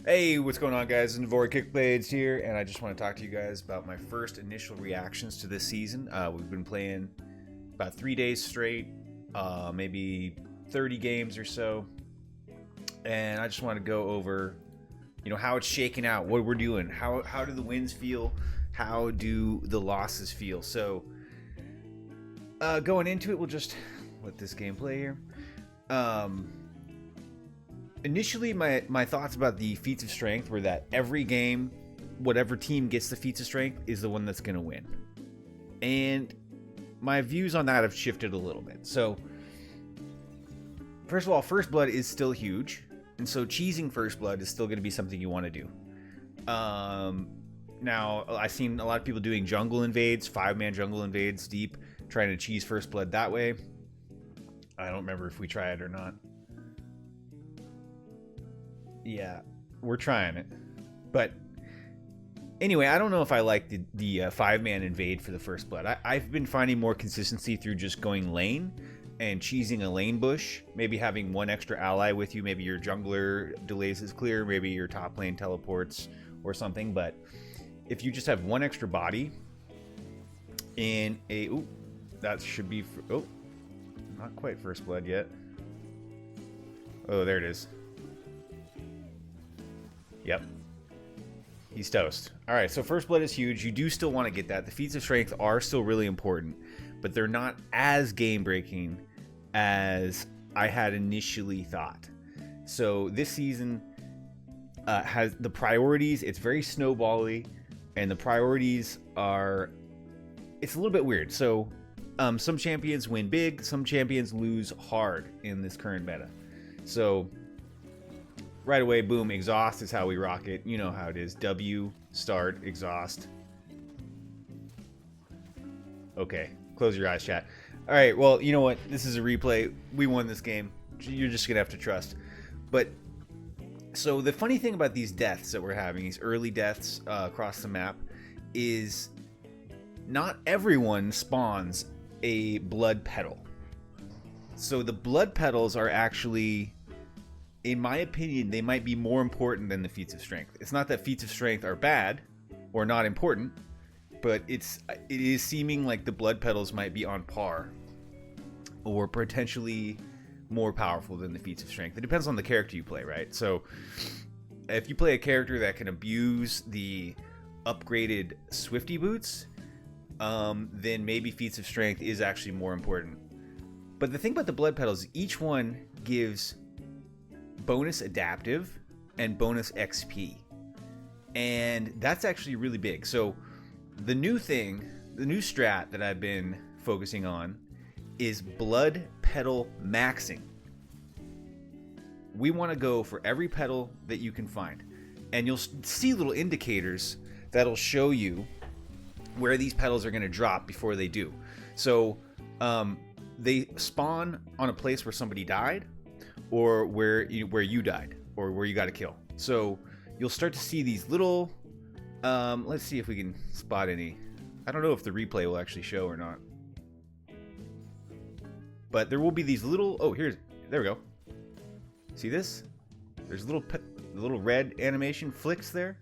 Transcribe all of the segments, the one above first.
Hey, what's going on, guys? Navori Kickblades here, and I just want to talk to you guys about my first initial reactions to this season. We've been playing about 3 days straight, maybe 30 games or so, and I just want to go over, how it's shaking out, what we're doing, how do the wins feel, how do the losses feel. So, going into it, we'll just let this game play here. Initially, my thoughts about the feats of strength were that every game, whatever team gets the feats of strength is the one that's going to win. And my views on that have shifted a little bit. So, first of all, First Blood is still huge. And so cheesing First Blood is still going to be something you want to do. Now, I've seen a lot of people doing jungle invades, 5-man jungle invades deep, trying to cheese First Blood that way. I don't remember if we tried it or not. Yeah, we're trying it. But anyway, I don't know if I like the 5-man invade for the First Blood. I've been finding more consistency through just going lane and cheesing a lane bush. Maybe having one extra ally with you. Maybe your jungler delays his clear. Maybe your top lane teleports or something. But if you just have one extra body in a... Ooh, that should be... Oh, not quite First Blood yet. Oh, there it is. Yep. He's toast. Alright, so First Blood is huge. You do still want to get that. The feats of strength are still really important, but they're not as game-breaking as I had initially thought. So this season has the priorities. It's very snowbally, and the priorities are... It's a little bit weird. So some champions win big, some champions lose hard in this current meta. So... right away, boom, exhaust is how we rock it. You know how it is. W, start, exhaust. Okay, close your eyes, chat. All right, well, you know what? This is a replay. We won this game. You're just going to have to trust. But, so the funny thing about these deaths that we're having, these early deaths across the map, is not everyone spawns a Blood Petal. So the Blood Petals are actually... in my opinion, they might be more important than the feats of strength. It's not that feats of strength are bad or not important, but it is seeming like the Blood Petals might be on par or potentially more powerful than the feats of strength. It depends on the character you play, right? So if you play a character that can abuse the upgraded Swifty boots, then maybe feats of strength is actually more important. But the thing about the Blood Petals, each one gives bonus adaptive and bonus XP, and that's actually really big. So the new strat that I've been focusing on is Blood Petal maxing. We want to go for every petal that you can find, and you'll see little indicators that'll show you where these petals are going to drop before they do. So they spawn on a place where somebody died, or where you died, or where you got a kill. So you'll start to see these little... let's see if we can spot any. I don't know if the replay will actually show or not. But there will be these little... Oh, there we go. See this? There's a little red animation flicks there.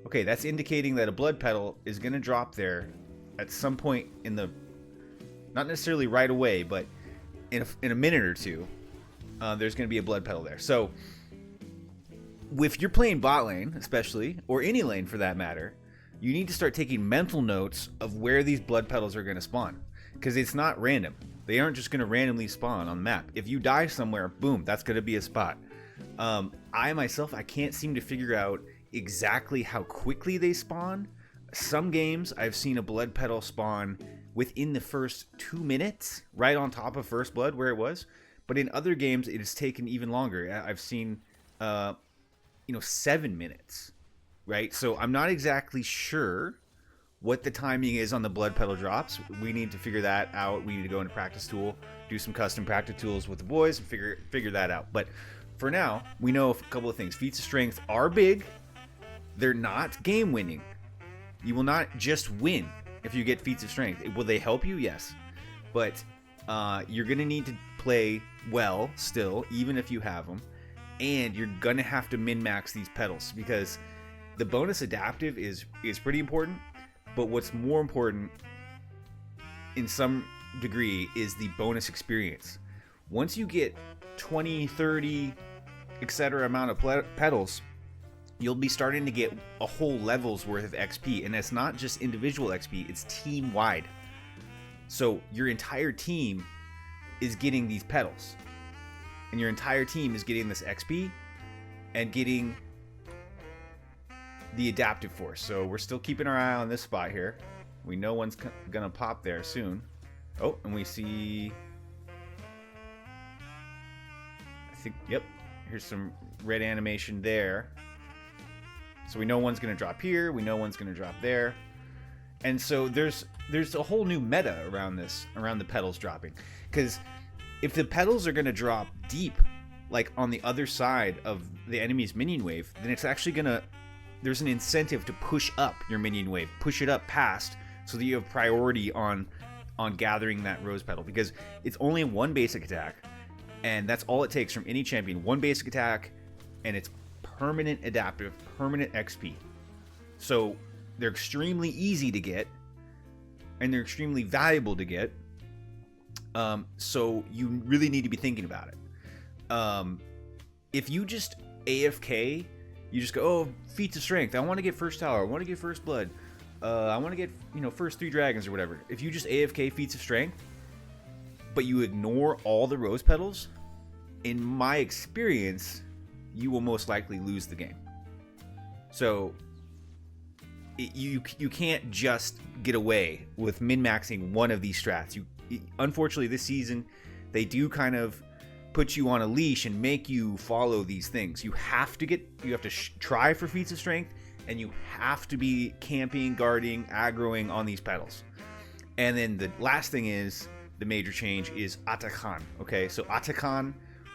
Okay, that's indicating that a Blood Petal is going to drop there at some point in the... not necessarily right away, but in a minute or two. There's going to be a Blood Petal there. So, if you're playing bot lane, especially, or any lane for that matter, you need to start taking mental notes of where these Blood Petals are going to spawn. Because it's not random. They aren't just going to randomly spawn on the map. If you die somewhere, boom, that's going to be a spot. I myself, I can't seem to figure out exactly how quickly they spawn. Some games, I've seen a Blood Petal spawn within the first 2 minutes, right on top of First Blood where it was. But in other games, it has taken even longer. I've seen, 7 minutes, right? So I'm not exactly sure what the timing is on the Blood Petal drops. We need to figure that out. We need to go into Practice Tool, do some custom practice tools with the boys, and figure that out. But for now, we know a couple of things. Feats of strength are big. They're not game winning. You will not just win if you get feats of strength. Will they help you? Yes. But you're going to need to play well still, even if you have them. and you're gonna have to min-max these petals because the bonus adaptive is pretty important, but what's more important in some degree is the bonus experience. Once you get 20, 30, etc. amount of petals, you'll be starting to get a whole level's worth of XP, and that's not just individual XP, it's team-wide. So your entire team is getting these petals, and your entire team is getting this XP and getting the adaptive force. So we're still keeping our eye on this spot here. We know one's gonna pop there soon. Oh, and we see, I think, yep, here's some red animation there. So we know one's gonna drop here, we know one's gonna drop there. And so there's a whole new meta around this, around the petals dropping. Because if the petals are gonna drop deep, like on the other side of the enemy's minion wave, then it's actually gonna, there's an incentive to push up your minion wave, push it up past, so that you have priority on gathering that rose petal, because it's only one basic attack, and that's all it takes from any champion. One basic attack, and it's permanent adaptive, permanent XP. So they're extremely easy to get, and they're extremely valuable to get. So you really need to be thinking about it. If you just AFK, you just go, oh, feats of strength, I want to get first tower, I want to get first blood, I want to get, first 3 dragons or whatever. If you just AFK feats of strength, but you ignore all the rose petals, in my experience, you will most likely lose the game. So you can't just get away with min-maxing one of these strats. Unfortunately, this season, they do kind of put you on a leash and make you follow these things. You have to try for feats of strength, and you have to be camping, guarding, aggroing on these petals. And then the last thing is, the major change is Atakhan. Okay, so Atakhan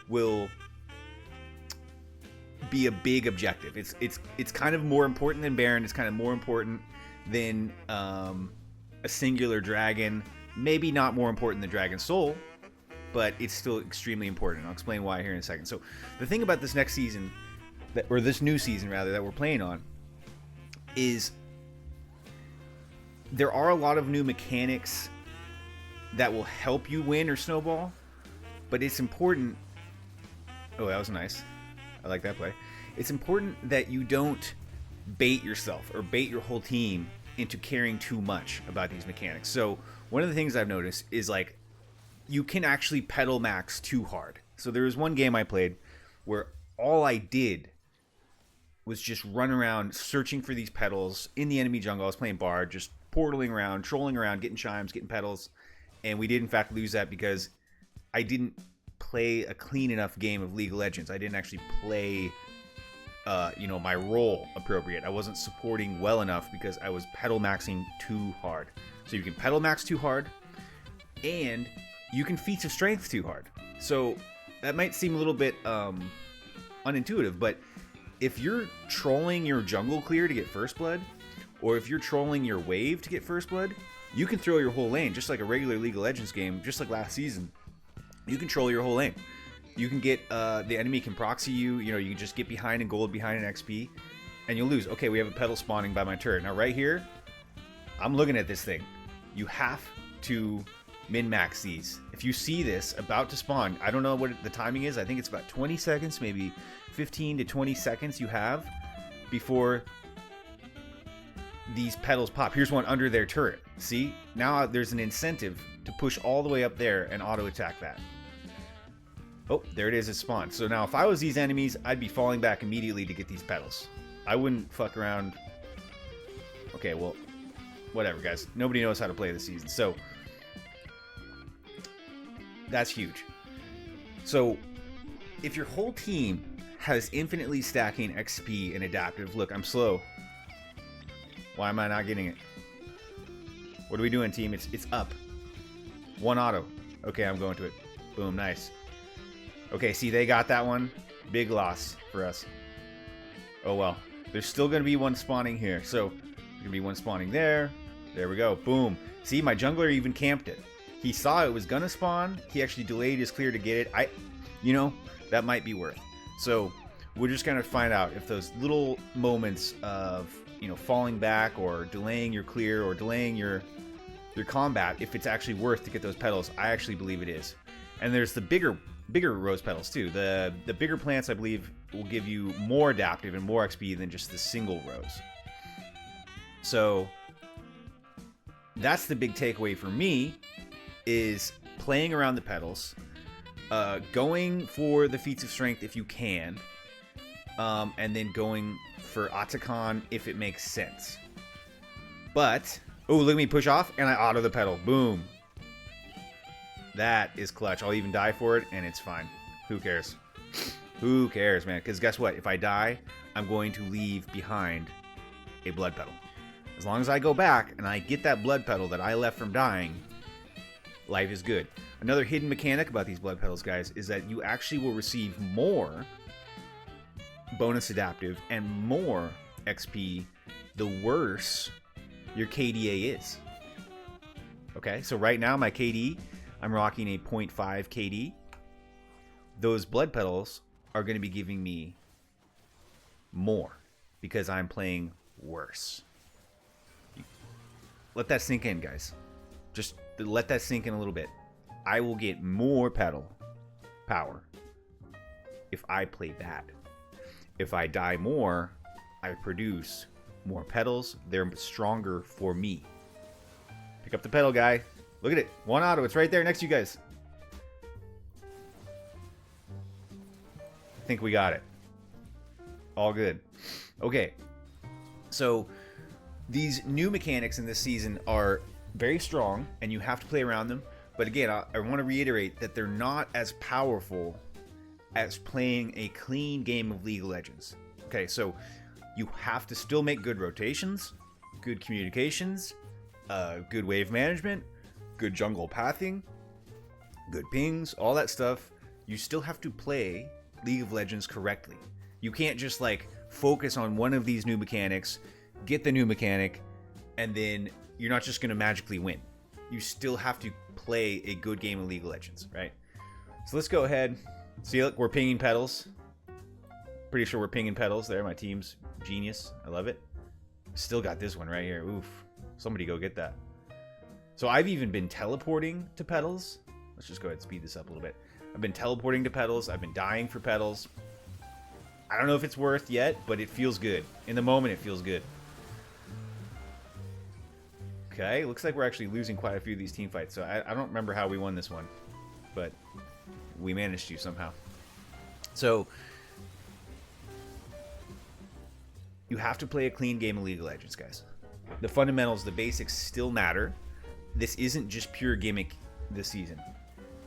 will be a big objective. It's kind of more important than Baron. It's kind of more important than a singular dragon. Maybe not more important than Dragon Soul, but it's still extremely important. I'll explain why here in a second. So the thing about this next season, or this new season rather, that we're playing on, is there are a lot of new mechanics that will help you win or snowball, but it's important. Oh, that was nice. I like that play. It's important that you don't bait yourself or bait your whole team into caring too much about these mechanics. So one of the things I've noticed is, like, you can actually pedal max too hard. So there was one game I played where all I did was just run around searching for these petals in the enemy jungle. I was playing Bard, just portaling around, trolling around, getting chimes, getting petals. And we did in fact lose that because I didn't play a clean enough game of League of Legends. I didn't actually play my role appropriate. I wasn't supporting well enough because I was pedal maxing too hard. So you can pedal max too hard, and you can feats of strength too hard. So that might seem a little bit unintuitive, but if you're trolling your jungle clear to get first blood, or if you're trolling your wave to get first blood, you can throw your whole lane, just like a regular League of Legends game, just like last season. You control your whole lane. You can get, the enemy can proxy you, you can just get behind in gold, behind in XP, and you'll lose. Okay, we have a petal spawning by my turret. Now right here, I'm looking at this thing. You have to min-max these. If you see this about to spawn, I don't know what the timing is. I think it's about 20 seconds, maybe 15 to 20 seconds you have before these petals pop. Here's one under their turret. See? Now there's an incentive to push all the way up there and auto-attack that. Oh, there it is, it spawned. So now if I was these enemies, I'd be falling back immediately to get these petals. I wouldn't fuck around. Okay, well, whatever, guys. Nobody knows how to play this season. So that's huge. So if your whole team has infinitely stacking XP and adaptive, look, I'm slow. Why am I not getting it? What are we doing, team? It's up. One auto. Okay, I'm going to it. Boom, nice. Okay, see, they got that one. Big loss for us. Oh, well. There's still going to be one spawning here. So, there's going to be one spawning there. There we go. Boom. See, my jungler even camped it. He saw it was going to spawn. He actually delayed his clear to get it. That might be worth. So, we're just gonna find out if those little moments of, you know, falling back or delaying your clear or delaying your combat, if it's actually worth to get those petals. I actually believe it is. And there's the bigger rose petals too. The bigger plants, I believe, will give you more adaptive and more XP than just the single rose. So that's the big takeaway for me, is playing around the petals, going for the feats of strength if you can, and then going for Atakhan if it makes sense. But, oh, look at me push off, and I auto the petal. Boom. That is clutch. I'll even die for it, and it's fine. Who cares? Who cares, man? Because guess what? If I die, I'm going to leave behind a blood petal. As long as I go back and I get that blood petal that I left from dying, life is good. Another hidden mechanic about these blood petals, guys, is that you actually will receive more bonus adaptive and more XP the worse your KDA is. Okay, so right now my KD, I'm rocking a 0.5 KD. Those blood petals are going to be giving me more because I'm playing worse. Let that sink in, guys. Just let that sink in a little bit. I will get more petal power if I play bad. If I die more, I produce more petals. They're stronger for me. Pick up the petal, guy. Look at it. One auto. It's right there next to you guys. I think we got it. All good. Okay. So these new mechanics in this season are very strong, and you have to play around them. But again, I want to reiterate that they're not as powerful as playing a clean game of League of Legends. Okay, so you have to still make good rotations, good communications, good wave management, good jungle pathing, good pings, all that stuff. You still have to play League of Legends correctly. You can't just like focus on one of these new mechanics, get the new mechanic, and then you're not just going to magically win. You still have to play a good game of League of Legends, right? So let's go ahead. See, look, we're pinging petals. Pretty sure we're pinging petals there. My team's genius. I love it. Still got this one right here. Oof. Somebody go get that. So I've even been teleporting to petals. Let's just go ahead and speed this up a little bit. I've been teleporting to petals. I've been dying for petals. I don't know if it's worth yet, but it feels good. In the moment, it feels good. Okay, looks like we're actually losing quite a few of these team fights. So I don't remember how we won this one, but we managed to somehow. So you have to play a clean game of League of Legends, guys. The fundamentals, the basics still matter. This isn't just pure gimmick this season.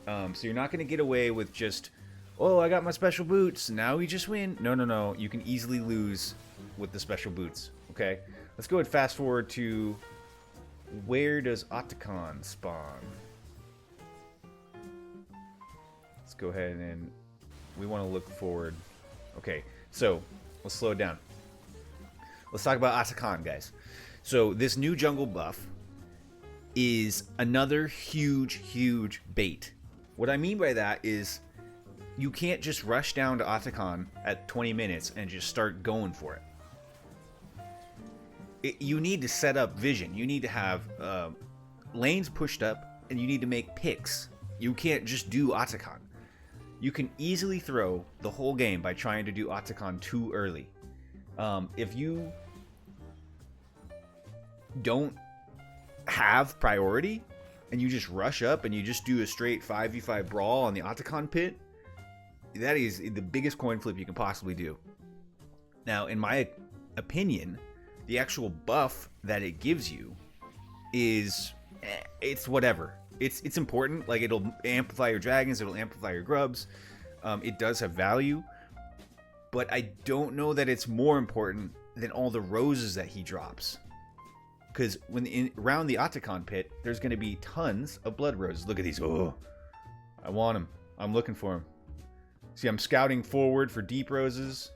So you're not going to get away with just, oh, I got my special boots, now we just win. No, no, no. You can easily lose with the special boots, okay? Let's go ahead and fast forward to, where does Atakhan spawn? Let's go ahead and we want to look forward. Okay, so let's slow it down. Let's talk about Atakhan, guys. So this new jungle buff is another huge, huge bait. What I mean by that is you can't just rush down to Atakhan at 20 minutes and just start going for it. You need to set up vision. You need to have lanes pushed up, and you need to make picks. You can't just do Atakhan. You can easily throw the whole game by trying to do Atakhan too early. If you don't have priority and you just rush up and you just do a straight 5v5 brawl on the Atakhan pit, that is the biggest coin flip you can possibly do. Now, in my opinion, the actual buff that it gives you is, it's whatever. It's important. Like, it'll amplify your dragons, it'll amplify your grubs. It does have value, but I don't know that it's more important than all the roses that he drops. Because when around the Atakhan pit, there's going to be tons of blood roses. Look at these. Oh, I want them. I'm looking for them. See, I'm scouting forward for deep roses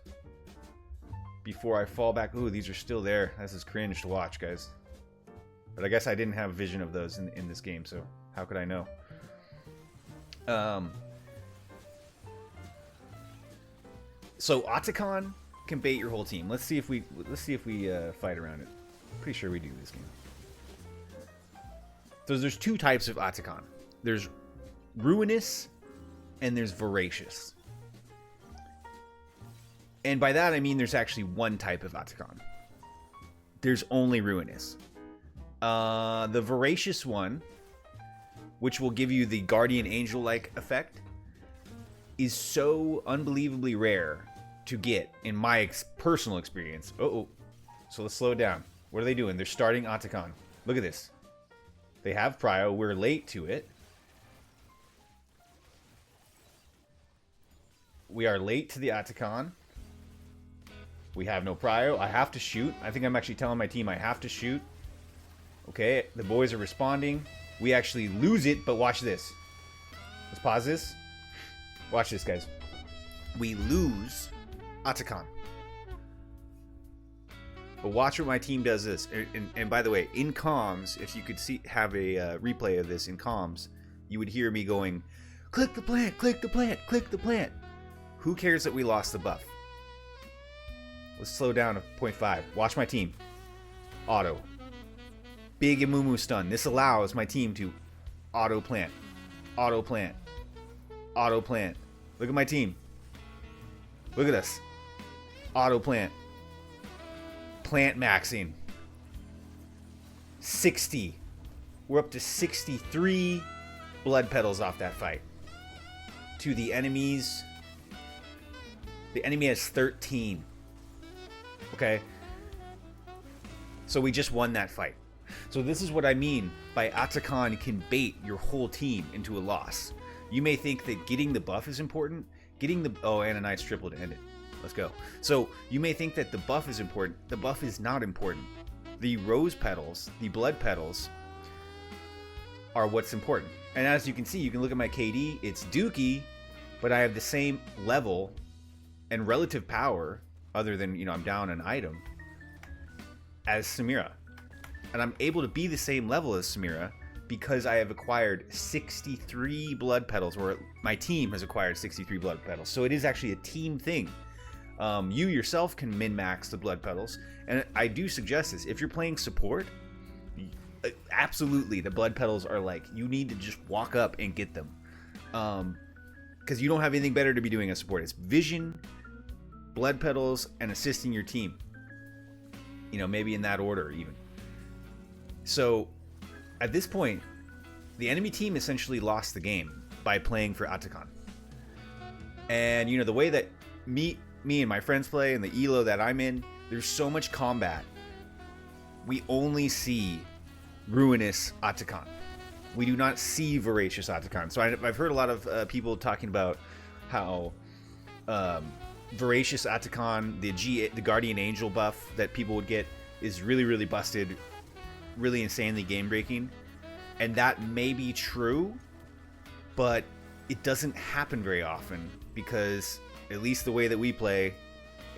before I fall back. Ooh, these are still there. This is cringe to watch, guys. But I guess I didn't have vision of those in this game, so how could I know? So Atakhan can bait your whole team. Let's see if we fight around it. Pretty sure we do this game. So there's two types of Atakhan. There's ruinous and there's voracious. And by that I mean there's actually one type of Atakhan. There's only ruinous. The voracious one, which will give you the guardian angel-like effect, is so unbelievably rare to get in my personal experience. So let's slow it down. What are they doing? They're starting Atakhan. Look at this. They have prio. We're late to it. We are late to the Atakhan. We have no prio. I have to shoot. I think I'm actually telling my team I have to shoot. Okay, the boys are responding. We actually lose it, but watch this. Let's pause this. Watch this, guys. We lose Atakhan. But watch what my team does this. And by the way, in comms, if you could have a replay of this in comms, you would hear me going, click the plant, click the plant, click the plant. Who cares that we lost the buff? Let's slow down to 0.5. Watch my team. Auto. Big Imumu stun. This allows my team to auto plant. Auto plant. Auto plant. Look at my team. Look at us. Auto plant. Plant maxing. 60. We're up to 63 blood petals off that fight. To the enemies. The enemy has 13. Okay? So we just won that fight. So this is what I mean by Atakhan can bait your whole team into a loss. You may think that getting the buff is important. And a nice triple to end it. Let's go. So you may think that the buff is important. The buff is not important. The rose petals, the blood petals, are what's important. And as you can see, you can look at my KD. It's dookie, but I have the same level and relative power, other than, I'm down an item, as Samira. And I'm able to be the same level as Samira because I have acquired 63 blood petals, or my team has acquired 63 blood petals. So it is actually a team thing. You yourself can min-max the blood petals. And I do suggest this. If you're playing support, absolutely, the blood petals are like, you need to just walk up and get them. Because you don't have anything better to be doing as support. It's vision, blood petals, and assisting your team. Maybe in that order even. So, at this point, the enemy team essentially lost the game by playing for Atakhan. And, the way that me and my friends play and the elo that I'm in, there's so much combat. We only see ruinous Atakhan. We do not see voracious Atakhan. So I've heard a lot of people talking about how voracious Atakhan, the Guardian Angel buff that people would get, is really, really busted, really insanely game breaking. And that may be true, but it doesn't happen very often because, at least the way that we play,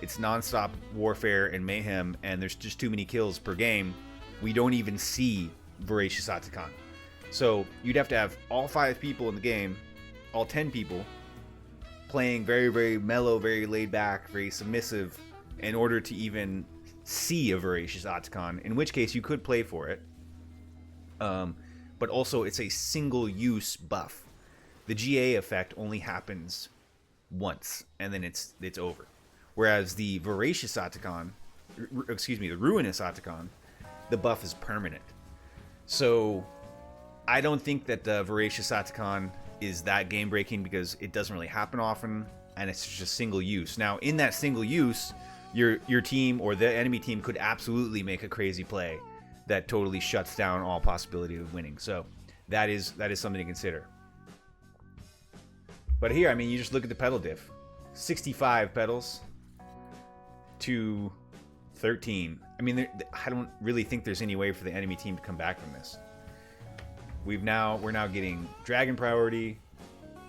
it's nonstop warfare and mayhem, and there's just too many kills per game. We don't even see voracious Atakhan. So you'd have to have all 5 people in the game, all 10 people, playing very, very mellow, very laid back, very submissive, in order to even see a voracious Atakhan, in which case you could play for it. But also it's a single use buff. The GA effect only happens once, and then it's over. Whereas the voracious Atakhan, the ruinous Atakhan, the buff is permanent. So I don't think that the voracious Atakhan is that game breaking because it doesn't really happen often, and it's just single use. Now, in that single use, your team or the enemy team could absolutely make a crazy play that totally shuts down all possibility of winning. So that is something to consider. But here, you just look at the petal diff. 65 petals to 13. I don't really think there's any way for the enemy team to come back from this. We're now getting dragon priority,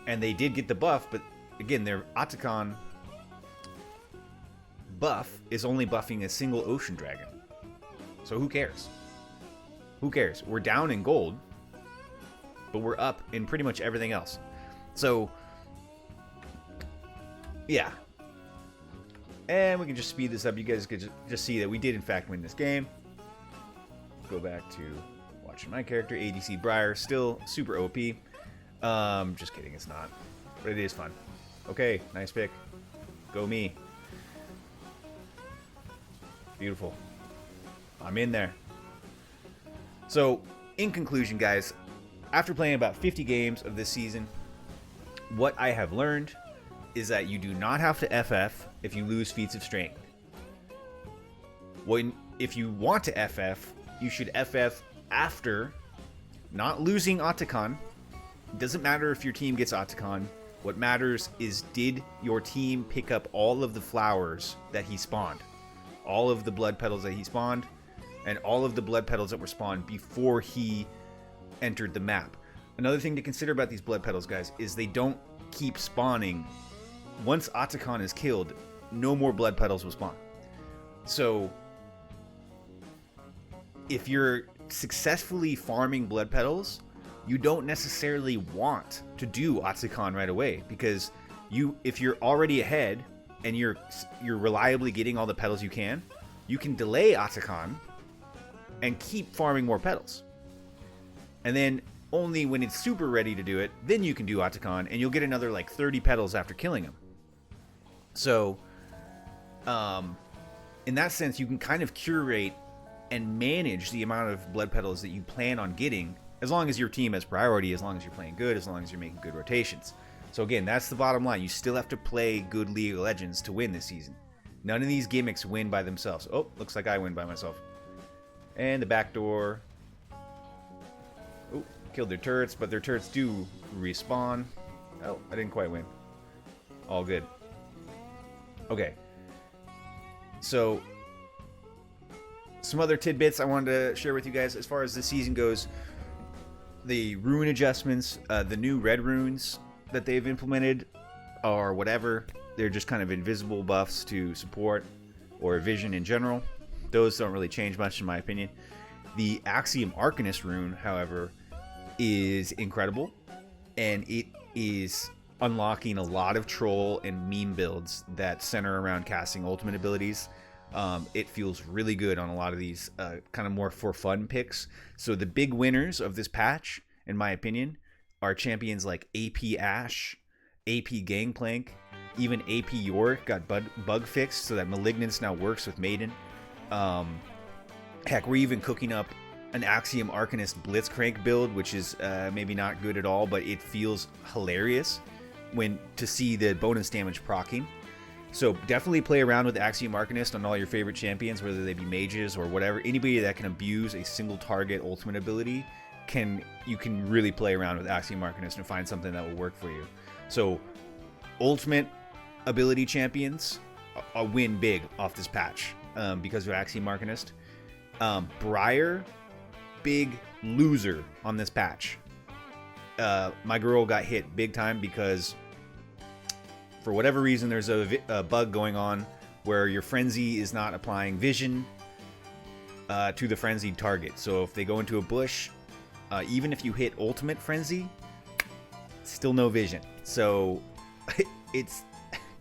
and they did get the buff, but again, their Atakhan buff is only buffing a single ocean dragon. So who cares? Who cares? We're down in gold, but we're up in pretty much everything else. So yeah, And we can just speed this up. You guys could just see that we did, in fact, win this game. Go back to watching my character. ADC Briar, still super OP. Just kidding, it's not. But it is fun. Okay, nice pick. Go me. Beautiful. I'm in there. So, in conclusion, guys, after playing about 50 games of this season, what I have learned is that you do not have to FF if you lose Feats of Strength. If you want to FF, you should FF after not losing Atakhan. It doesn't matter if your team gets Atakhan. What matters is, did your team pick up all of the flowers that he spawned? All of the Blood Petals that he spawned, and all of the Blood Petals that were spawned before he entered the map. Another thing to consider about these Blood Petals, guys, is they don't keep spawning. Once Atakhan is killed, no more Blood Petals will spawn. So, if you're successfully farming Blood Petals, you don't necessarily want to do Atakhan right away, because if you're already ahead and you're reliably getting all the petals you can delay Atakhan and keep farming more petals. And then only when it's super ready to do it, then you can do Atakhan, and you'll get another like 30 petals after killing him. So, in that sense, you can kind of curate and manage the amount of Blood Petals that you plan on getting, as long as your team has priority, as long as you're playing good, as long as you're making good rotations. So again, that's the bottom line. You still have to play good League of Legends to win this season. None of these gimmicks win by themselves. Oh, looks like I win by myself. And the back door. Oh, killed their turrets, but their turrets do respawn. Oh, I didn't quite win. All good. Okay. So, some other tidbits I wanted to share with you guys as far as this season goes. The rune adjustments, the new red runes that they've implemented, or whatever, they're just kind of invisible buffs to support or vision in general. Those don't really change much in my opinion. The Axiom Arcanist rune, however, is incredible, and it is unlocking a lot of troll and meme builds that center around casting ultimate abilities. It feels really good on a lot of these kind of more for fun picks. So the big winners of this patch, in my opinion, are champions like AP Ashe, AP Gangplank, even AP Yorick got bug fixed so that Malignance now works with Maiden. Heck, we're even cooking up an Axiom Arcanist Blitzcrank build, which is maybe not good at all, but it feels hilarious to see the bonus damage proccing. So definitely play around with Axiom Arcanist on all your favorite champions, whether they be mages or whatever. Anybody that can abuse a single target ultimate ability, you can really play around with Axiom Arcanist and find something that will work for you. So ultimate ability champions win big off this patch because of Axiom Arcanist. Briar, big loser on this patch. My girl got hit big time because for whatever reason there's a bug going on where your frenzy is not applying vision to the frenzied target. So if they go into a bush, even if you hit ultimate frenzy, still no vision. So it's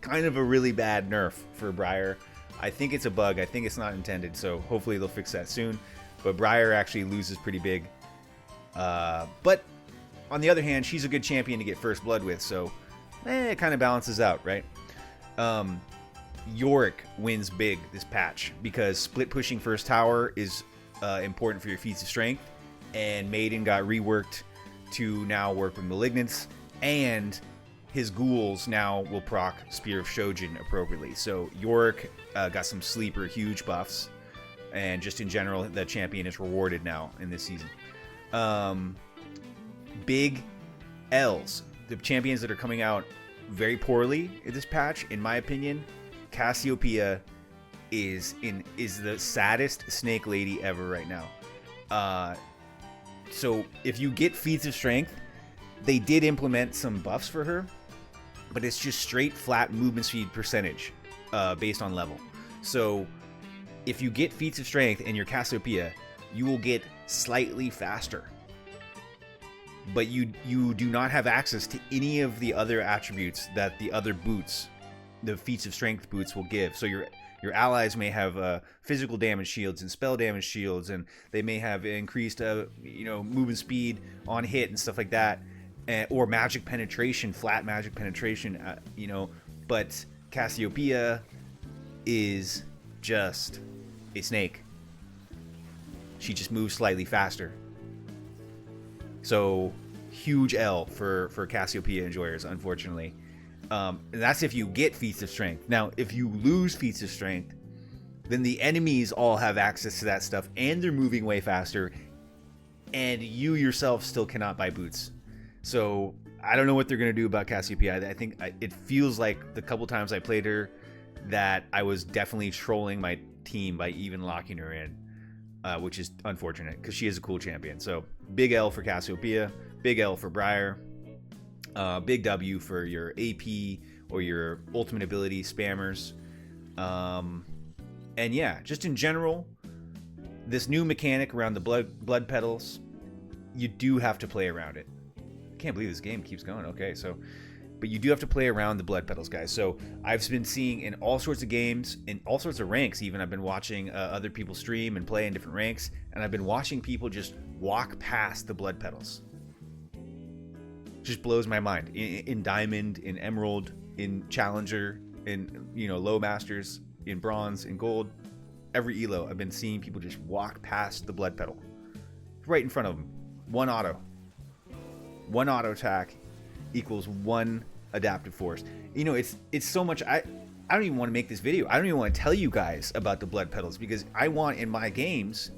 kind of a really bad nerf for Briar. I think it's a bug. I think it's not intended, so hopefully they'll fix that soon. But Briar actually loses pretty big. But on the other hand, she's a good champion to get first blood with, so it kind of balances out, right? Yorick wins big this patch because split pushing first tower is important for your feats of strength, and Maiden got reworked to now work with Malignance, and his ghouls now will proc Spear of Shojin appropriately. So Yorick got some sleeper huge buffs, and just in general, the champion is rewarded now in this season. Big L's. The champions that are coming out very poorly in this patch, in my opinion, Cassiopeia is the saddest snake lady ever right now. So if you get feats of strength, they did implement some buffs for her, but it's just straight flat movement speed percentage based on level. So if you get feats of strength and you're Cassiopeia, you will get slightly faster, but you do not have access to any of the other attributes that the other boots the feats of strength boots will give. So your allies may have physical damage shields and spell damage shields, and they may have increased movement speed on hit and stuff like that, or magic penetration, flat magic penetration. But Cassiopeia is just a snake. She just moves slightly faster. So huge L for Cassiopeia enjoyers, unfortunately. And that's if you get feats of strength. Now, if you lose feats of strength, then the enemies all have access to that stuff, and they're moving way faster, and you yourself still cannot buy boots. So I don't know what they're going to do about Cassiopeia. I think it feels like the couple times I played her that I was definitely trolling my team by even locking her in, which is unfortunate because she is a cool champion. So big L for Cassiopeia, big L for Briar, big W for your AP or your ultimate ability spammers. And yeah, just in general, this new mechanic around the blood petals, you do have to play around it. I can't believe this game keeps going. Okay, but you do have to play around the blood petals, guys. So I've been seeing in all sorts of games, in all sorts of ranks even, I've been watching other people stream and play in different ranks, and I've been watching people just walk past the blood petals. Just blows my mind. In Diamond, in Emerald, in Challenger, in low Masters, in Bronze, in Gold, every elo, I've been seeing people just walk past the blood petal. Right in front of them. One auto attack equals one adaptive force. It's so much. I don't even want to make this video. I don't even want to tell you guys about the blood petals, because I want in my games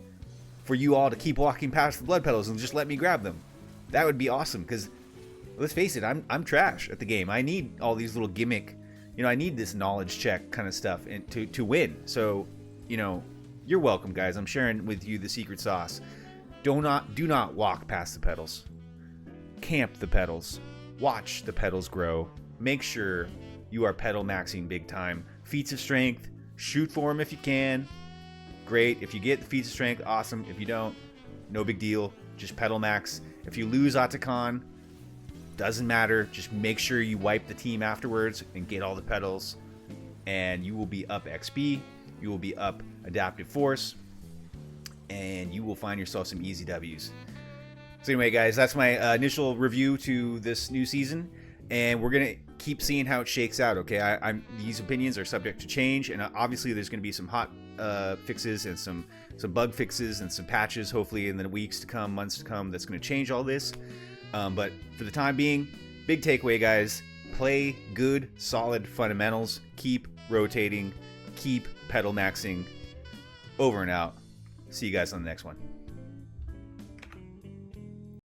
for you all to keep walking past the blood petals and just let me grab them. That would be awesome, because let's face it, I'm trash at the game. I need all these little gimmick, I need this knowledge check kind of stuff and to win. So, you're welcome, guys. I'm sharing with you the secret sauce. Do not walk past the petals. Camp the petals. Watch the petals grow. Make sure you are petal maxing big time. Feats of strength, shoot for them if you can. Great. If you get the feats of strength, awesome. If you don't, no big deal. Just petal max. If you lose Atakhan, doesn't matter. Just make sure you wipe the team afterwards and get all the petals, and you will be up XP. You will be up adaptive force, and you will find yourself some easy W's. So anyway, guys, that's my initial review to this new season, and we're gonna keep seeing how it shakes out. Okay, these opinions are subject to change, and obviously there's gonna be some hot fixes and some bug fixes and some patches, hopefully in the weeks to come, months to come, that's gonna change all this. But for the time being, big takeaway, guys: play good, solid fundamentals. Keep rotating. Keep pedal maxing. Over and out. See you guys on the next one.